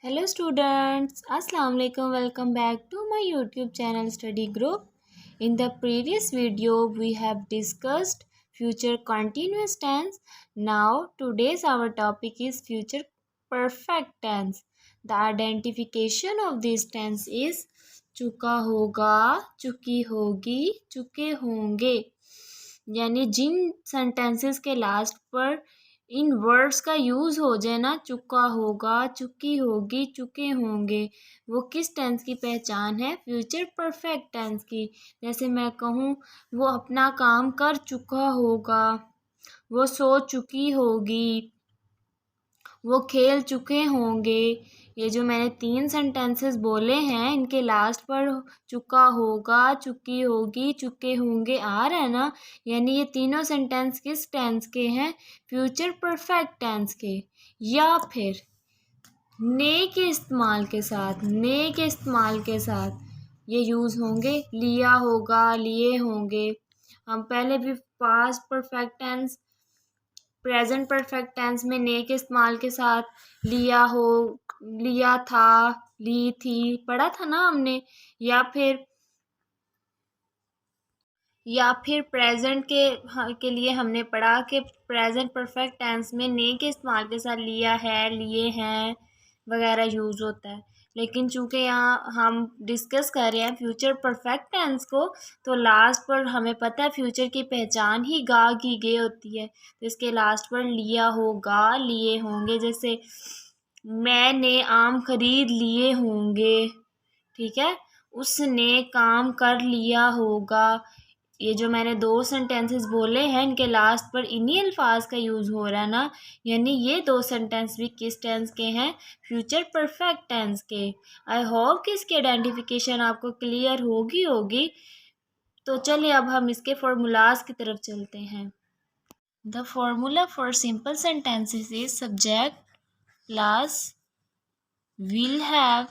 Hello students, Assalamu alaikum. Welcome back to my YouTube channel Study Group. In the previous video we have discussed future continuous tense. Now today's our topic is future perfect tense. The identification of this tense is चुका होगा, चुकी होगी, चुके होंगे। यानी जिन sentences के last पर इन words का यूज़ हो जाए ना, चुका होगा, चुकी होगी, चुके होंगे, वो किस टेंस की पहचान है? फ्यूचर परफेक्ट टेंस की। जैसे मैं कहूँ वो अपना काम कर चुका होगा, वो सो चुकी होगी, वो खेल चुके होंगे। ये जो मैंने 3 सेंटेंसेस बोले हैं इनके लास्ट पर चुका होगा, चुकी होगी, चुके होंगे आ रहा है ना, यानी ये तीनों सेंटेंस किस टेंस के हैं? फ्यूचर परफेक्ट टेंस के। या फिर ने के इस्तेमाल के साथ, ने के इस्तेमाल के साथ ये यूज़ होंगे। लिया होगा, लिए होंगे। हम पहले भी past perfect tense, present perfect tense में ने के इस्तेमाल के साथ लिया हो, लिया था, ली थी, पढ़ा था ना हमने। या फिर प्रेजेंट के लिए हमने पढ़ा कि प्रेजेंट परफेक्ट टेंस में ने के इस्तेमाल के साथ लिया है, लिए हैं वगैरह यूज़ होता है। लेकिन चूंकि यहाँ हम डिस्कस कर रहे हैं फ्यूचर परफेक्ट टेंस को, तो लास्ट पर हमें पता है फ्यूचर की पहचान ही गा की गई होती है। तो इसके लास्ट पर लिया होगा, लिए होंगे। जैसे मैंने आम खरीद लिए होंगे, ठीक है, उसने काम कर लिया होगा। ये जो मैंने 2 सेंटेंसेस बोले हैं इनके लास्ट पर इन्हीं अल्फाज का यूज़ हो रहा है ना, यानी ये 2 सेंटेंस भी किस टेंस के हैं? फ्यूचर परफेक्ट टेंस के। आई होप कि इसकी आइडेंटिफिकेशन आपको क्लियर होगी। तो चलिए अब हम इसके फॉर्मूलाज की तरफ चलते हैं। The formula for simple sentences is subject plus will have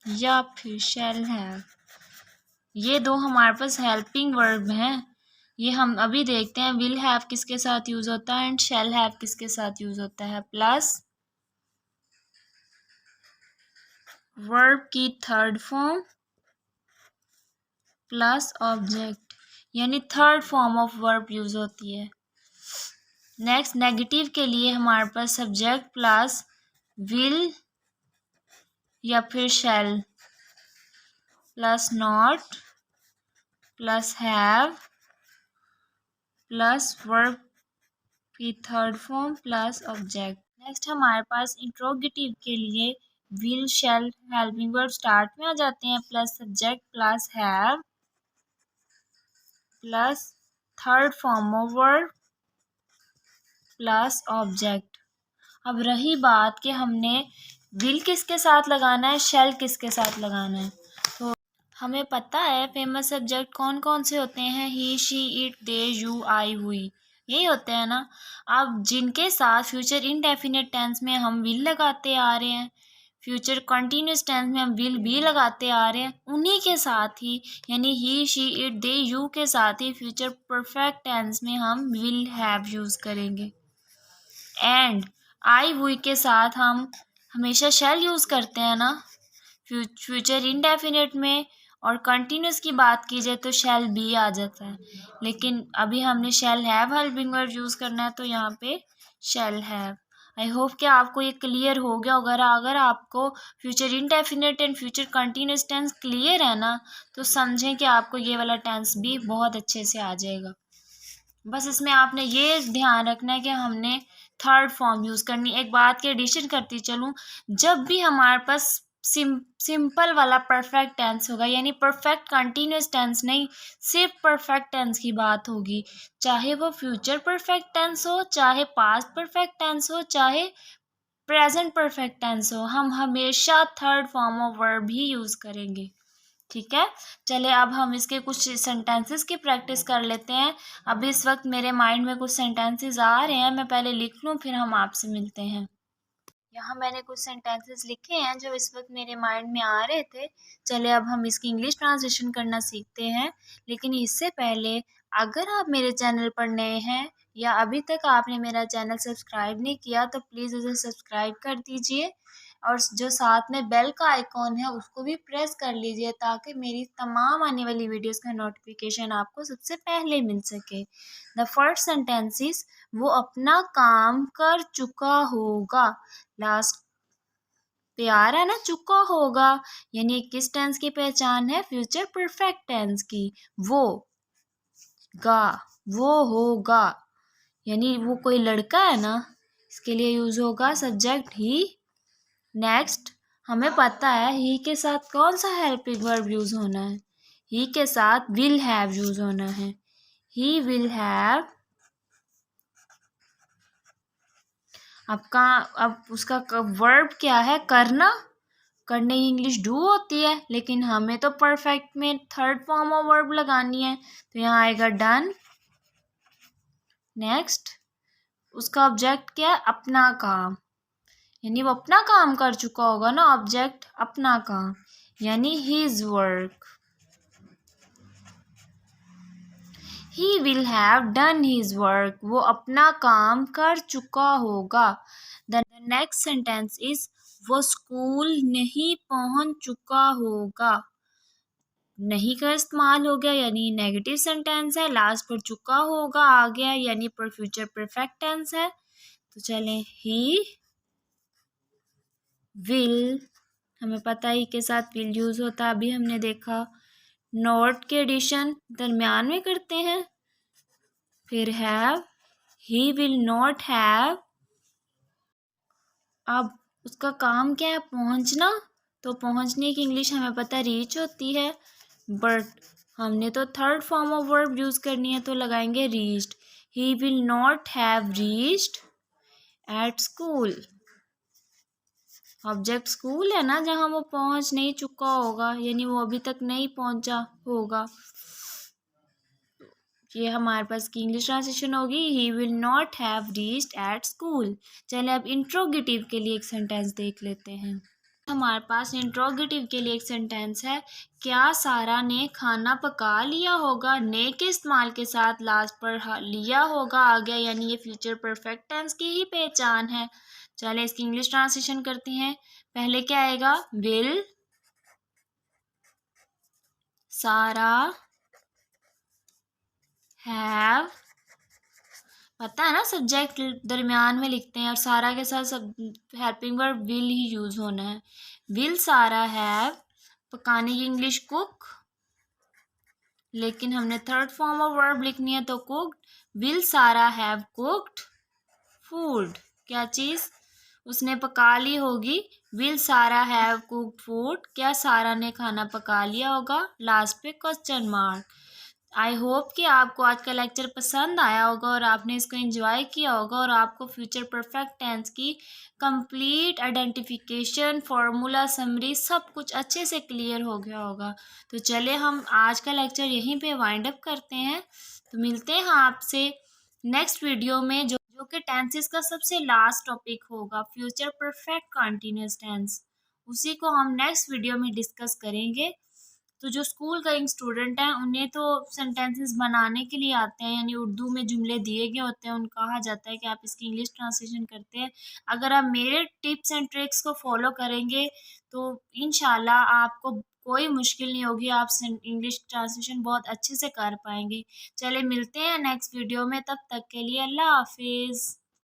या फिर शैल हैव। ये 2 हमारे पास हेल्पिंग वर्ब हैं। ये हम अभी देखते हैं विल हैव किसके साथ यूज़ होता है एंड शैल हैव किसके साथ यूज़ होता है। प्लस वर्ब की थर्ड फॉर्म प्लस ऑब्जेक्ट, यानी third form of verb use होती है। नेक्स्ट नेगेटिव के लिए हमारे पास सब्जेक्ट प्लस विल या फिर shall plus not plus have plus verb की third form plus object. Next हमारे पास इंट्रोगेटिव के लिए will shall helping verb start में आ जाते हैं, plus subject plus have plus third form of verb plus object. अब रही बात कि हमने विल किसके साथ लगाना है, शैल किसके साथ लगाना है। तो हमें पता है फेमस सब्जेक्ट कौन कौन से होते हैं? ही, शी, इट, दे, यू, आई, हुई, यही होते हैं ना। अब जिनके साथ फ्यूचर इनडेफिनिट टेंस में हम विल लगाते आ रहे हैं, फ्यूचर कंटिन्यूस टेंस में हम विल भी लगाते आ रहे हैं, उन्हीं के साथ ही यानी ही, शी, इट, दे, यू के साथ ही फ्यूचर परफेक्ट टेंस में हम विल हैव यूज़ करेंगे। एंड आई, हुई के साथ हम हमेशा शैल यूज़ करते हैं ना फ्यूचर इनडेफिनिट में। और कंटिन्यूस की बात की जाए तो शैल बी आ जाता है, लेकिन अभी हमने shall have helping verb use करना है, तो यहाँ पे शैल हैव। आई होप कि आपको ये क्लियर हो गया। अगर आपको future indefinite and future continuous tense clear है ना, तो समझें कि आपको ये वाला टेंस भी बहुत अच्छे से आ जाएगा। बस इसमें आपने ये ध्यान रखना है कि हमने थर्ड फॉर्म यूज़ करनी। एक बात की एडिशन करती चलूँ, जब भी हमारे पास सिंपल वाला परफेक्ट टेंस होगा, यानी परफेक्ट कंटिन्यूस टेंस नहीं, सिर्फ परफेक्ट टेंस की बात होगी, चाहे वो फ्यूचर परफेक्ट टेंस हो, चाहे पास्ट परफेक्ट टेंस हो, चाहे प्रेजेंट परफेक्ट टेंस हो, हम हमेशा third form of verb he use करेंगे। ठीक है, चलिए अब हम इसके कुछ सेंटेंसेस की प्रैक्टिस कर लेते हैं। अभी इस वक्त मेरे माइंड में कुछ सेंटेंसेस आ रहे हैं, मैं पहले लिख लूँ फिर हम आपसे मिलते हैं। यहाँ मैंने कुछ सेंटेंसेस लिखे हैं जो इस वक्त मेरे माइंड में आ रहे थे। चलिए अब हम इसकी इंग्लिश ट्रांसलेशन करना सीखते हैं। लेकिन इससे पहले अगर आप मेरे चैनल पर नए हैं या अभी तक आपने मेरा चैनल सब्सक्राइब नहीं किया तो प्लीज़ उसे सब्सक्राइब कर दीजिए और जो साथ में बेल का आइकॉन है उसको भी प्रेस कर लीजिए ताकि मेरी तमाम आने वाली वीडियोस का नोटिफिकेशन आपको सबसे पहले मिल सके। द फर्स्ट सेंटेंस इज वो अपना काम कर चुका होगा। लास्ट पे आ रहा है ना चुका होगा, यानी किस टेंस की पहचान है? फ्यूचर परफेक्ट टेंस की। वो गा वो होगा, यानी वो कोई लड़का है ना, इसके लिए यूज होगा सब्जेक्ट ही। नेक्स्ट, हमें पता है ही के साथ कौन सा हेल्पिंग वर्ब यूज होना है? ही के साथ विल हैव यूज होना है। He will have. अब उसका वर्ब क्या है? करना। करने की इंग्लिश डू होती है, लेकिन हमें तो परफेक्ट में थर्ड फॉर्म ऑफ वर्ब लगानी है, तो यहाँ आएगा डन। नेक्स्ट, उसका ऑब्जेक्ट क्या है? अपना काम, यानी वो अपना काम कर चुका होगा ना। ऑब्जेक्ट अपना काम, यानी his work. He will have done his work, वो अपना काम कर चुका होगा। द नेक्स्ट सेंटेंस इज वो स्कूल नहीं पहुंच चुका होगा। नहीं का इस्तेमाल हो गया, यानी नेगेटिव सेंटेंस है। लास्ट पर चुका होगा आ गया, यानी पर फ्यूचर परफेक्ट टेंस है। तो चलें, ही विल, हमें पता ही के साथ विल यूज होता है, अभी हमने देखा। नॉट के एडिशन दरमियान में करते हैं। फिर have, he will not have. अब उसका काम क्या है? पहुंचना, तो पहुंचने की इंग्लिश हमें पता रीच होती है, बट हमने तो third form of verb use करनी है तो लगाएंगे reached. He will not have reached at school. Object school है ना, जहाँ वो पहुंच नहीं चुका होगा, यानी वो अभी तक नहीं पहुंचा होगा। ये हमारे पास की इंग्लिश ट्रांसलेशन होगी, he will not have reached at school. चलिए अब इंट्रोगेटिव के लिए एक सेंटेंस देख लेते हैं। हमारे पास इंट्रोगेटिव के लिए एक सेंटेंस है, क्या सारा ने खाना पका लिया होगा। ने के इस्तेमाल के साथ लास्ट पर लिया होगा आ गया, यानी ये फ्यूचर परफेक्ट टेंस की ही पहचान है। चलिए इसकी इंग्लिश ट्रांसलेशन करते हैं। पहले क्या आएगा? विल सारा हैव, पता है ना सब्जेक्ट दरमियान में लिखते हैं और सारा के साथ सब helping verb will he use होना है। विल सारा हैव, पकाने की इंग्लिश कुक, लेकिन हमने थर्ड फॉर्म ऑफ वर्ब लिखनी है तो कुक्ड। विल सारा हैव कुक्ड फूड, क्या चीज उसने पका ली होगी। विल सारा हैव कुक्ड फूड, क्या सारा ने खाना पका लिया होगा। लास्ट पे क्वेश्चन मार्क। आई होप कि आपको आज का लेक्चर पसंद आया होगा और आपने इसको एंजॉय किया होगा और आपको फ्यूचर परफेक्ट टेंस की कंप्लीट आइडेंटिफिकेशन, फार्मूला, समरी सब कुछ अच्छे से क्लियर हो गया होगा। तो चलिए हम आज का लेक्चर यहीं पे वाइंड अप करते हैं। तो मिलते हैं आपसे नेक्स्ट वीडियो में, जो कि टेंसेस का सबसे लास्ट टॉपिक होगा, फ्यूचर परफेक्ट कंटिन्यूअस टेंस। उसी को हम नेक्स्ट वीडियो में डिस्कस करेंगे। तो जो स्कूल गोइंग स्टूडेंट हैं उन्हें तो सेंटेंसेस बनाने के लिए आते हैं, यानी उर्दू में जुमले दिए गए होते हैं, उनको कहा जाता है कि आप इसकी इंग्लिश ट्रांसलेशन करते हैं। अगर आप मेरे टिप्स एंड ट्रिक्स को फॉलो करेंगे तो इंशाल्लाह आपको कोई मुश्किल नहीं होगी, आप इंग्लिश ट्रांसलेशन बहुत अच्छे से कर पाएंगे। चले मिलते हैं नेक्स्ट वीडियो में, तब तक के लिए अल्लाह हाफिज़।